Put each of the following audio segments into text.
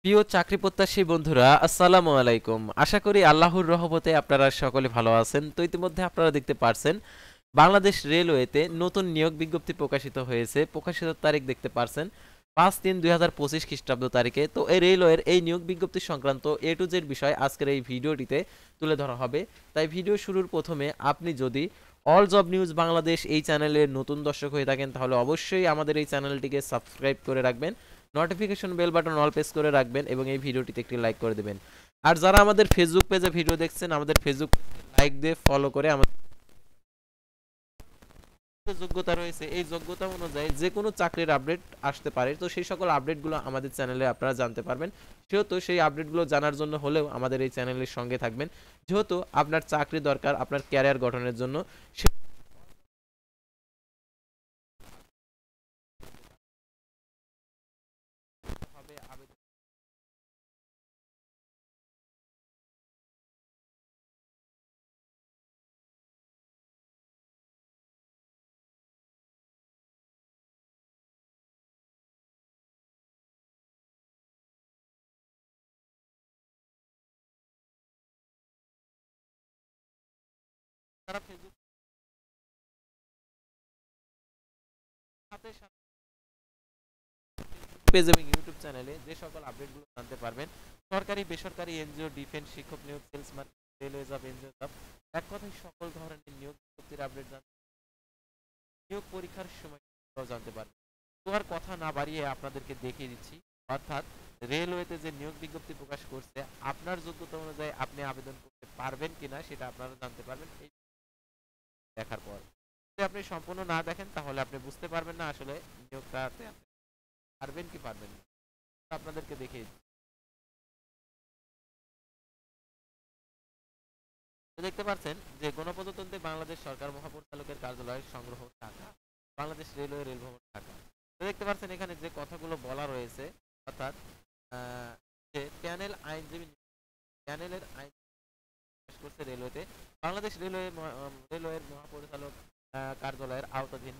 প্রিয় চাকরি প্রত্যাশী বন্ধুরা, আসসালামু আলাইকুম। আশা করি আল্লাহর রহমতে আপনারা সকলে ভালো আছেন। তো ইতিমধ্যে আপনারা দেখতে পারছেন বাংলাদেশ রেলওয়েতে নতুন নিয়োগ বিজ্ঞপ্তি প্রকাশিত হয়েছে। প্রকাশিত তারিখ দেখতে পারছেন 5/3/2025 খ্রিস্টাব্দ তারিখে। তো এই রেলওয়ের এই নিয়োগ বিজ্ঞপ্তি সংক্রান্ত এ টু জেড বিষয় আজকের এই ভিডিওটিতে তুলে ধরা হবে। তাই ভিডিও শুরুর প্রথমে আপনি যদি অল জব নিউজ বাংলাদেশ এই চ্যানেলের নতুন দর্শক হয়ে থাকেন তাহলে অবশ্যই আমাদের এই চ্যানেলটিকে সাবস্ক্রাইব করে রাখবেন, notification bell button all press করে রাখবেন এবং এই ভিডিওটিতে একটি লাইক করে দেবেন। আর যারা আমাদের ফেসবুক পেজে ভিডিও দেখছেন, আমাদের ফেসবুক লাইক দিয়ে ফলো করে আমাদের যোগ্যতা রয়েছে এই যোগ্যতা অনুযায়ী যে কোনো চাকরির আপডেট আসতে পারে। তো সেই সকল আপডেটগুলো আমাদের চ্যানেলে আপনারা জানতে পারবেন। সেহেতু সেই আপডেটগুলো জানার জন্য হলেও আমাদের এই চ্যানেলের সঙ্গে থাকবেন। যেহেতু আপনার চাকরি দরকার আপনার ক্যারিয়ার গঠনের জন্য, সেভাবে আবেদন তারা ফেসবুক সাথে সাথে পেজ এবং ইউটিউব চ্যানেলে যে সকল আপডেটগুলো জানতে পারবেন, সরকারি বেসরকারি এনজিও, ডিফেন্স, শিক্ষক নিয়োগ, sales market, railway job, NGO job, এক কথায় সকল ধরনের নিয়োগ বিজ্ঞপ্তির আপডেট জানতে, নিয়োগ পরীক্ষার সময় জানতে পারবেন। তো আর কথা না বাড়িয়ে আপনাদেরকে দেখিয়ে দিচ্ছি, অর্থাৎ রেলওয়েতে যে নিয়োগ বিজ্ঞপ্তি প্রকাশ করছে আপনার যোগ্যতা অনুযায়ী আপনি আবেদন করতে পারবেন কিনা সেটা আপনারা জানতে পারবেন এই দেখার পর। যদি আপনি সম্পূর্ণ না দেখেন তাহলে আপনি বুঝতে পারবেন না আসলে নিয়োগটাতে আপনি পারবেন কি পারবেন না। আপনাদেরকে দেখিয়ে দিচ্ছি। তো দেখতে পাচ্ছেন যে গণপ্রজাতন্ত্রী বাংলাদেশ সরকার মহাপরিচালকের কার্যালয় সংগ্রহ ঢাকা, বাংলাদেশ রেলওয়ে রেলভবন ঢাকা। তো দেখতে পাচ্ছেন এখানে যে কথাগুলো বলা রয়েছে, অর্থাৎ যে প্যানেলের আইন পেশ করছে রেলওয়েতে বাংলাদেশ রেলওয়ের মহাপরিচালক কার্যালয়ের আওতাধীন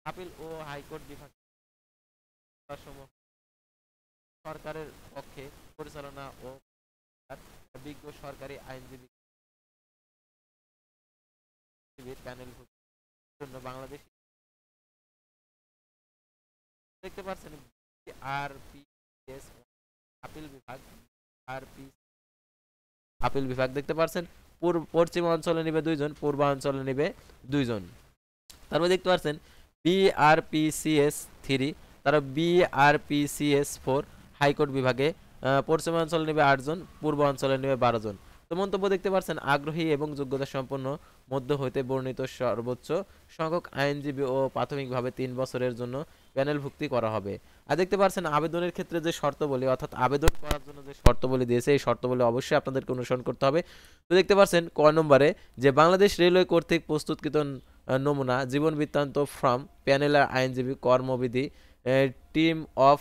আপিল ও হাইকোর্ট বিভাগ সমূহ সরকারের পক্ষে পরিচালনা ও বিজ্ঞ সরকারি আইনজীবী প্যানেল জন্য বাংলাদেশ দেখতে পাচ্ছেন আরপিএস আপিল বিভাগ, আরপি আপিল বিভাগ দেখতে পাচ্ছেন পশ্চিম অঞ্চলে নিবে 2 জন, পূর্বাঞ্চলে নিবে 2 জন। তারপর দেখতে পাচ্ছেন বিআরপিসিএস 3, তারা বিআরপিসিএস 4 হাইকোর্ট বিভাগে পশ্চিমাঞ্চলে নেবে 8 জন, পূর্বাঞ্চলে নেবে 12 জন। তো মন্তব্য দেখতে পাচ্ছেন আগ্রহী এবং যোগ্যতা সম্পন্ন মধ্য হইতে বর্ণিত সর্বোচ্চ সংখ্যক আইনজীবী ও প্রাথমিকভাবে 3 বছরের জন্য প্যানেলভুক্তি করা হবে। আর দেখতে পাচ্ছেন আবেদনের ক্ষেত্রে যে শর্তাবলী, অর্থাৎ আবেদন করার জন্য যে শর্তাবলী দিয়েছে এই শর্তাবলী অবশ্যই আপনাদেরকে অনুসরণ করতে হবে। তো দেখতে পাচ্ছেন ক নম্বরে যে বাংলাদেশ রেলওয়ে কর্তৃক প্রস্তুতকৃত নমুনা জীবন বৃত্তান্ত ফ্রম প্যানেলার আইনজীবী কর্মবিধি টিম অফ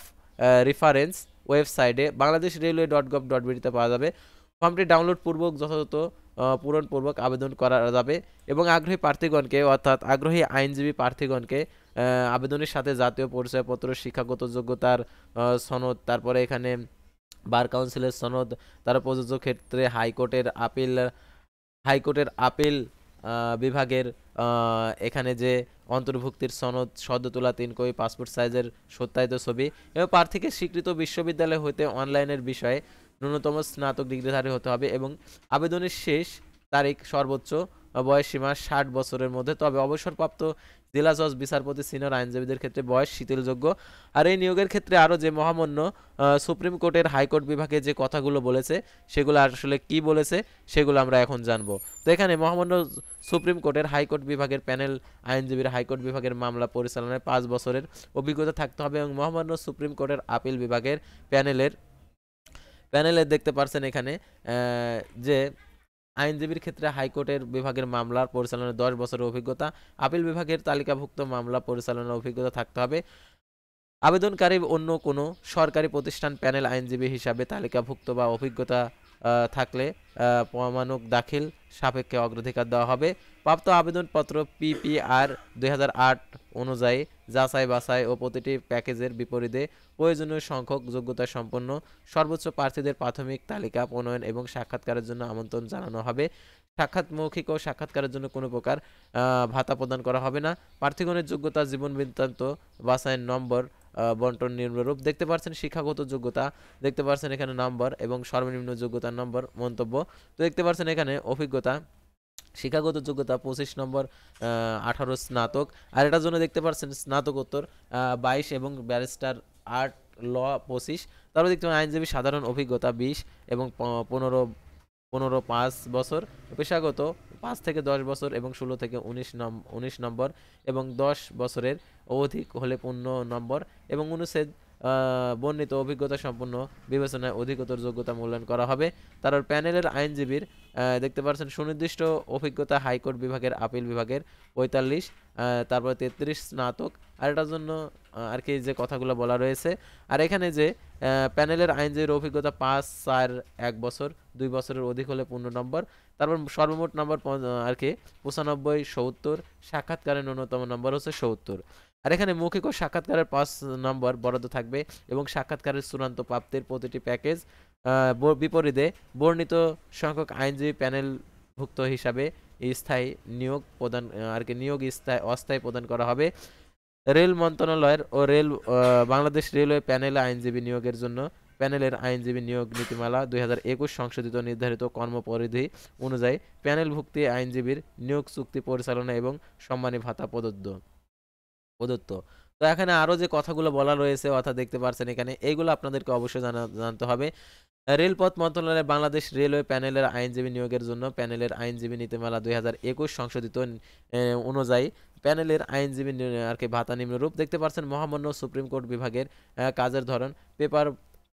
রেফারেন্স ওয়েবসাইটে বাংলাদেশ রেলওয়ে .gov.bd পাওয়া যাবে। ফর্মটি ডাউনলোড পূর্বক যথাযথ পূরণপূর্বক আবেদন করা যাবে এবং আগ্রহী প্রার্থীগণকে অর্থাৎ আগ্রহী আইনজীবী প্রার্থীগণকে আবেদনের সাথে জাতীয় পরিচয়পত্র, শিক্ষাগত যোগ্যতার সনদ, তারপরে এখানে বার কাউন্সিলের সনদ, তার প্রযোজ্য ক্ষেত্রে হাইকোর্টের আপিল বিভাগের এখানে যে অন্তর্ভুক্তির সনদ, সদ্য তোলা 3 কপি পাসপোর্ট সাইজের সত্যায়িত ছবি এবং প্রার্থীকে স্বীকৃত বিশ্ববিদ্যালয় হতে অনলাইনের বিষয়ে ন্যূনতম স্নাতক ডিগ্রিধারী হতে হবে এবং আবেদনের শেষ তারিখ সর্বোচ্চ বয়স সীমা 60 বছরের মধ্যে। তবে অবসরপ্রাপ্ত জেলা জজ, বিচারপতি, সিনিয়র আইনজীবীদের ক্ষেত্রে বয়স শিথিলযোগ্য। আর এই নিয়োগের ক্ষেত্রে আরও যে মহামান্য সুপ্রিম কোর্টের হাইকোর্ট বিভাগে যে কথাগুলো বলেছে সেগুলো আসলে কি বলেছে সেগুলো আমরা এখন জানবো। তো এখানে মহামান্য সুপ্রিম কোর্টের হাইকোর্ট বিভাগের প্যানেল আইনজীবীর হাইকোর্ট বিভাগের মামলা পরিচালনায় 5 বছরের অভিজ্ঞতা থাকতে হবে এবং মহামান্য সুপ্রিম কোর্টের আপিল বিভাগের প্যানেলের দেখতে পারছেন এখানে যে আইনজীবীর ক্ষেত্রে হাইকোর্টের বিভাগের মামলার পরিচালনায় 10 বছরের অভিজ্ঞতা, আপিল বিভাগের তালিকাভুক্ত মামলা পরিচালনার অভিজ্ঞতা থাকতে হবে। আবেদনকারী অন্য কোনো সরকারি প্রতিষ্ঠান প্যানেল আইনজীবী হিসাবে তালিকাভুক্ত বা অভিজ্ঞতা থাকলে প্রমাণক দাখিল সাপেক্ষে অগ্রাধিকার দেওয়া হবে। প্রাপ্ত আবেদনপত্র পিপিআর 2008 অনুযায়ী যাচাই বাছাই ও প্রতিটি প্যাকেজের বিপরীতে প্রয়োজনীয় সংখ্যক যোগ্যতা সম্পন্ন সর্বোচ্চ প্রার্থীদের প্রাথমিক তালিকা প্রণয়ন এবং সাক্ষাৎকারের জন্য আমন্ত্রণ জানানো হবে। সাক্ষাৎ মৌখিক ও সাক্ষাৎকারের জন্য কোনো প্রকার ভাতা প্রদান করা হবে না। প্রার্থীগণের যোগ্যতা, জীবন বৃত্তান্ত, বাছাইয়ের নম্বর বন্টন নিম্নরূপ। দেখতে পাচ্ছেন শিক্ষাগত যোগ্যতা, দেখতে পাচ্ছেন এখানে নম্বর এবং সর্বনিম্ন যোগ্যতার নম্বর মন্তব্য। তো দেখতে পাচ্ছেন এখানে অভিজ্ঞতা, শিক্ষাগত যোগ্যতা 25 নম্বর, 18 স্নাতক। আর এটার জন্য দেখতে পাচ্ছেন স্নাতকোত্তর 22 এবং ব্যারিস্টার আর্ট ল 25। তারপর দেখতে পাচ্ছেন আইনজীবী সাধারণ অভিজ্ঞতা 20 এবং 15-5 বছর, পেশাগত 5 থেকে 10 বছর এবং 16 থেকে 19 নম্বর এবং 10 বছরের অধিক হলে 15 নম্বর এবং অনুচ্ছেদ বর্ণিত অভিজ্ঞতা সম্পন্ন বিবেচনায় অধিকতর যোগ্যতা মূল্যায়ন করা হবে। তারপর প্যানেলের আইনজীবীর দেখতে পাচ্ছেন সুনির্দিষ্ট অভিজ্ঞতা হাইকোর্ট বিভাগের, আপিল বিভাগের 45, তারপর 33 স্নাতক। আর এটার জন্য আর কি যে কথাগুলো বলা রয়েছে। আর এখানে যে প্যানেলের আইনজীবীর অভিজ্ঞতা 5-4-1 বছর, 2 বছরের অধিক হলে 15 নম্বর। তারপর সর্বমোট নম্বর আর কি 95-70, সাক্ষাৎকারের ন্যূনতম নম্বর হচ্ছে 70। আর এখানে মৌখিক ও সাক্ষাৎকারের 5 নম্বর বরাদ্দ থাকবে এবং সাক্ষাৎকারের চূড়ান্ত প্রাপ্তির প্রতিটি প্যাকেজ বিপরীতে বর্ণিত সংখ্যক আইনজীবী প্যানেলভুক্ত হিসাবে স্থায়ী নিয়োগ প্রদান আর কি নিয়োগ অস্থায়ী প্রদান করা হবে। রেল মন্ত্রণালয়ের ও বাংলাদেশ রেলওয়ে প্যানেলে আইনজীবী নিয়োগের জন্য প্যানেলের আইনজীবী নিয়োগ নীতিমালা 2021 সংশোধিত নির্ধারিত কর্মপরিধি অনুযায়ী প্যানেলভুক্তি আইনজীবীর নিয়োগ চুক্তি পরিচালনা এবং সম্মানী ভাতা প্রদত্ত। তো এখানে আরো যে কথাগুলো বলা রয়েছে অর্থাৎ দেখতে পাচ্ছেন এখানে এইগুলো আপনাদেরকে অবশ্যই জানতে হবে। রেলপথ মন্ত্রণালয়ের বাংলাদেশ রেলওয়ে প্যানেলের আইনজীবী নিয়োগের জন্য প্যানেলের আইনজীবী নীতিমালা 2021 সংশোধিত অনুযায়ী প্যানেলের আইনজীবী আর কি ভাতা নিম্নরূপ। দেখতে পাচ্ছেন মহামান্য সুপ্রিম কোর্ট বিভাগের কাজের ধরন,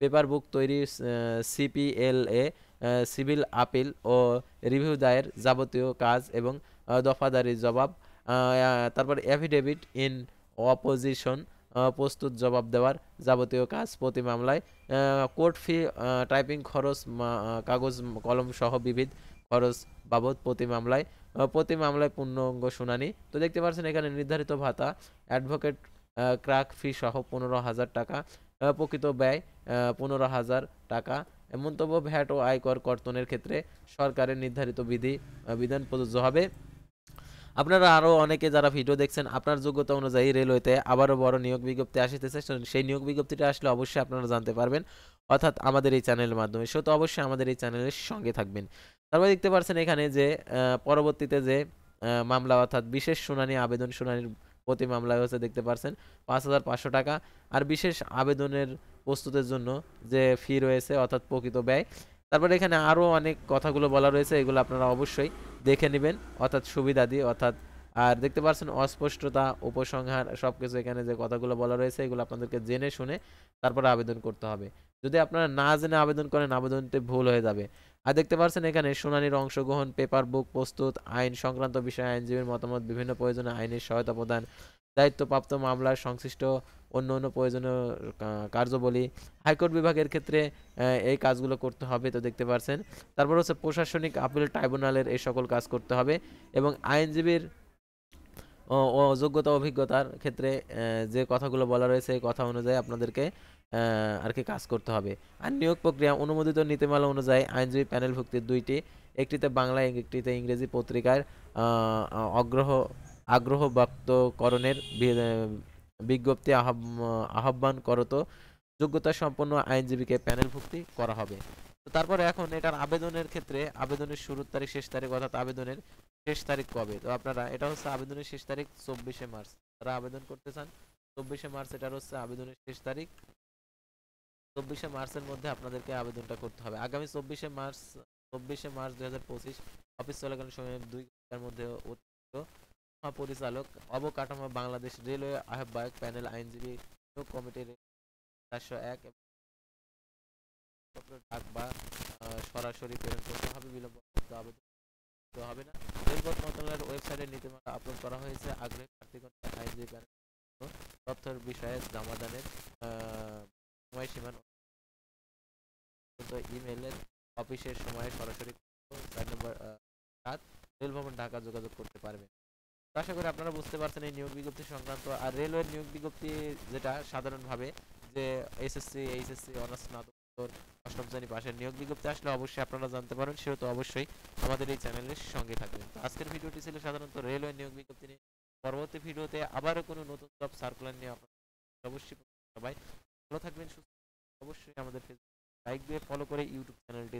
পেপার বুক তৈরি, সিপিএলএ, সিভিল আপিল ও রিভিউ দায়ের যাবতীয় কাজ এবং দফাদারি জবাব, তারপর অ্যাফিডেভিট ইন অপোজিশন প্রস্তুত জবাব দেওয়ার যাবতীয় কাজ প্রতি মামলায়, কোর্ট ফি, টাইপিং খরচ, কাগজ কলম সহ বিবিধ খরচ বাবদ প্রতি মামলায় পূর্ণাঙ্গ শুনানি। তো দেখতে পাচ্ছেন এখানে নির্ধারিত ভাতা, অ্যাডভোকেট ক্রাক ফি সহ 15,000 টাকা, প্রকৃত ব্যয় 15,000 টাকা। মন্তব্য, ভ্যাট ও আয়কর কর্তনের ক্ষেত্রে সরকারের নির্ধারিত বিধান প্রযোজ্য হবে। আপনারা আরও অনেকে যারা ভিডিও দেখছেন আপনার যোগ্যতা অনুযায়ী রেলওয়েতে আবারও বড় নিয়োগ বিজ্ঞপ্তি আসিতেছে, সেই নিয়োগ বিজ্ঞপ্তিটা আসলে অবশ্যই আপনারা জানতে পারবেন অর্থাৎ আমাদের এই চ্যানেলের মাধ্যমে। সো তো অবশ্যই আমাদের এই চ্যানেলের সঙ্গে থাকবেন। তারপরে দেখতে পাচ্ছেন এখানে যে পরবর্তীতে যে মামলা অর্থাৎ বিশেষ শুনানি, আবেদন শুনানির প্রতি মামলায় হচ্ছে দেখতে পাচ্ছেন 5,500 টাকা। আর বিশেষ আবেদনের প্রস্তুতের জন্য যে ফি রয়েছে অর্থাৎ প্রকৃত ব্যয়। তারপরে এখানে আরও অনেক কথাগুলো বলা রয়েছে, এগুলো আপনারা অবশ্যই দেখে নেবেন অর্থাৎ সুবিধাদি অর্থাৎ। আর দেখতে পাচ্ছেন অস্পষ্টতা, উপসংহার সবকিছু এখানে যে কথাগুলো বলা রয়েছে এগুলো আপনাদেরকে জেনে শুনে তারপরে আবেদন করতে হবে। যদি আপনারা না জেনে আবেদন করেন আবেদনটি ভুল হয়ে যাবে। আর দেখতে পাচ্ছেন এখানে শুনানির অংশগ্রহণ, পেপার বুক প্রস্তুত, আইন সংক্রান্ত বিষয়ে আইনজীবীর মতামত, বিভিন্ন প্রয়োজনে আইনের সহায়তা প্রদান, দায়িত্বপ্রাপ্ত মামলার সংশ্লিষ্ট অন্য প্রয়োজনীয় কার্যাবলী, হাইকোর্ট বিভাগের ক্ষেত্রে এই কাজগুলো করতে হবে। তো দেখতে পাচ্ছেন তারপর হচ্ছে প্রশাসনিক আপিল ট্রাইব্যুনালের এই সকল কাজ করতে হবে এবং আইনজীবীর ও যোগ্যতা অভিজ্ঞতার ক্ষেত্রে যে কথাগুলো বলা রয়েছে এই কথা অনুযায়ী আপনাদেরকে আর কি কাজ করতে হবে। আর নিয়োগ প্রক্রিয়া, অনুমোদিত নীতিমালা অনুযায়ী আইনজীবী প্যানেলভুক্তির 2টি, একটিতে বাংলা একটিতে ইংরেজি পত্রিকার আগ্রহ ব্যক্তকরণের বিজ্ঞপ্তি আহ্বান করত যোগ্যতা সম্পন্ন আইনজীবীকে প্যানেলভুক্তি করা হবে। তো তারপরে এখন এটার আবেদনের ক্ষেত্রে আবেদনের শুরুর তারিখ, শেষ তারিখ অর্থাৎ আবেদনের শেষ তারিখ কবে। তো আপনারা এটা হচ্ছে আবেদনের শেষ তারিখ 24শে মার্চ। যারা আবেদন করতে চান 24শে মার্চ এটার হচ্ছে আবেদনের শেষ তারিখ। 24শে মার্চের মধ্যে আপনাদেরকে আবেদনটা করতে হবে। আগামী 24শে মার্চ 2025 অফিস চলাকালীন সময়ে 2 ঘন্টার মধ্যে অতিরিক্ত মহাপরিচালক অবকাঠামো বাংলাদেশ রেলওয়ে আহ্বায়ক প্যানেল আইনজীবী নিয়োগ কমিটির 401 ডাক বা সরাসরি প্রেরণ করতে হবে। বিলম্ব আবেদন হবে না। রেলপথ মন্ত্রণালয়ের ওয়েবসাইটে নীতিমালা আপলোড করা হয়েছে। আগ্রহী প্রার্থীগণ আইনজীবী প্যানেল তথ্যের বিষয়ে জমাদানের সময়সীমা ইমেইলের অফিসের সময়ে সরাসরি 4 নম্বর 7 রেল ভবন ঢাকা যোগাযোগ করতে পারবেন। তো আশা করি আপনারা বুঝতে পারছেন এই নিয়োগ বিজ্ঞপ্তি সংক্রান্ত। আর রেলওয়ের নিয়োগ বিজ্ঞপ্তি যেটা সাধারণভাবে যে এসএসসি এইচএসসি অনার্স স্নাতকোত্তর অষ্টম শ্রেণী পাশের নিয়োগ বিজ্ঞপ্তি আসলে অবশ্যই আপনারা জানতে পারবেন, সেহেতু অবশ্যই আমাদের এই চ্যানেলের সঙ্গে থাকবেন। তো আজকের ভিডিওটি ছিল সাধারণত রেলওয়ে নিয়োগ বিজ্ঞপ্তি নিয়ে। পরবর্তী ভিডিওতে আবারও কোনো নতুন জব সার্কুলার নিয়ে আপনারা অবশ্যই সবাই ভালো থাকবেন, সুস্থ থাকবেন। অবশ্যই আমাদের ফেসবুক লাইক দিয়ে ফলো করে ইউটিউব চ্যানেলটি